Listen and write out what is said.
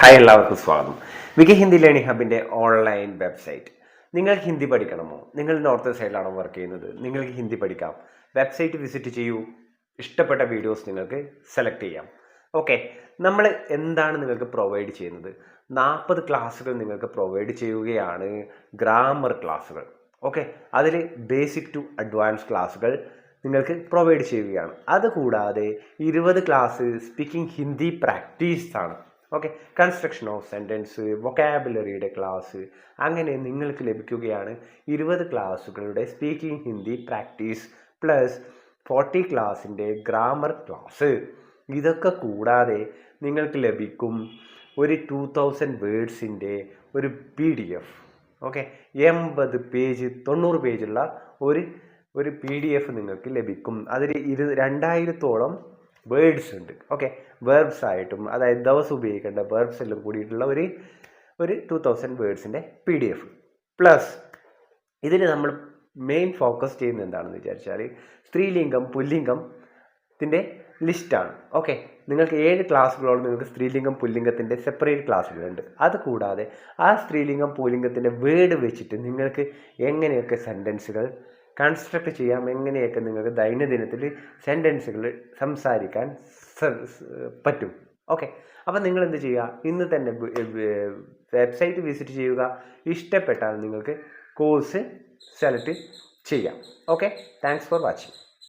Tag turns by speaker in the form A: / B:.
A: Hi, എല്ലാവർക്കും സ്വാഗതം. വികി Hindi learning ഹബിൻ്റെ online website. നിങ്ങൾക്ക് ഹിന്ദി പഠിക്കണമോ? നിങ്ങൾ നോർത്ത് സൈഡിലാണോ വർക്ക് ചെയ്യുന്നത്? നിങ്ങൾക്ക് ഹിന്ദി പഠിക്കാം. വെബ്സൈറ്റ് വിസിറ്റ് ചെയ്യൂ. ഇഷ്ടപ്പെട്ട വീഡിയോസ് നിങ്ങൾക്ക് സെലക്ട് ചെയ്യാം. ഓക്കെ, നമ്മൾ എന്താണ് നിങ്ങൾക്ക് പ്രൊവൈഡ് ചെയ്യുന്നത്? 40 ക്ലാസ്സുകൾ നിങ്ങൾക്ക് പ്രൊവൈഡ് ചെയ്യുകയാണ്. ഗ്രാമർ ക്ലാസ്സുകൾ. ഓക്കെ, അതിൽ ബേസിക് ടു അഡ്വാൻസ് ക്ലാസ്സുകൾ നിങ്ങൾക്ക് പ്രൊവൈഡ് ചെയ്യുകയാണ്. അതുകൂടാതെ 20 ക്ലാസ് സ്പീക്കിംഗ് ഹിന്ദി പ്രാക്ടീസ് ആണ്. ഓക്കെ, കൺസ്ട്രക്ഷൻ ഓഫ് സെൻറ്റൻസ്, വൊക്കാബുലറിയുടെ ക്ലാസ്, അങ്ങനെ നിങ്ങൾക്ക് ലഭിക്കുകയാണ് 20 ക്ലാസ്സുകളുടെ സ്പീക്കിംഗ് ഹിന്ദി പ്രാക്ടീസ് പ്ലസ് 40 ക്ലാസ്സിൻ്റെ ഗ്രാമർ ക്ലാസ്. ഇതൊക്കെ കൂടാതെ നിങ്ങൾക്ക് ലഭിക്കും ഒരു 2000 വേർഡ്സിൻ്റെ ഒരു PDF. ഓക്കെ, 80 പേജ് 90 പേജുള്ള ഒരു PDF നിങ്ങൾക്ക് ലഭിക്കും. അതിൽ 2000-ഓളം വേർഡ്സ് ഉണ്ട്. ഓക്കെ, വെർബ്സ് ആയിട്ടും, അതായത് ദിവസം ഉപയോഗിക്കേണ്ട വെർബ്സ് എല്ലാം കൂടിയിട്ടുള്ള ഒരു 2000 വേർഡ്സിൻ്റെ PDF. പ്ലസ് ഇതിൽ നമ്മൾ മെയിൻ ഫോക്കസ് ചെയ്യുന്നത് എന്താണെന്ന് വിചാരിച്ചാൽ സ്ത്രീലിംഗം പുല്ലിംഗത്തിൻ്റെ ലിസ്റ്റാണ്. ഓക്കെ, നിങ്ങൾക്ക് 7 ക്ലാസ്സുകളോളം നിങ്ങൾക്ക് സ്ത്രീലിംഗം പുല്ലിംഗത്തിൻ്റെ സെപ്പറേറ്റ് ക്ലാസ്സുകളുണ്ട്. അതുകൂടാതെ ആ സ്ത്രീലിംഗം പുല്ലിംഗത്തിൻ്റെ വേർഡ് വെച്ചിട്ട് നിങ്ങൾക്ക് എങ്ങനെയൊക്കെ സെൻറ്റൻസുകൾ കൺസ്ട്രക്ട് ചെയ്യാം, എങ്ങനെയൊക്കെ നിങ്ങൾക്ക് ദൈനംദിനത്തിൽ സെൻറ്റൻസുകൾ സംസാരിക്കാൻ പറ്റും. ഓക്കെ, അപ്പം നിങ്ങൾ എന്ത് ചെയ്യുക? ഇന്ന് തന്നെ വെബ്സൈറ്റ് വിസിറ്റ് ചെയ്യുക. ഇഷ്ടപ്പെട്ടാൽ നിങ്ങൾക്ക് കോഴ്സ് സെലക്ട് ചെയ്യാം. Okay, thanks for watching.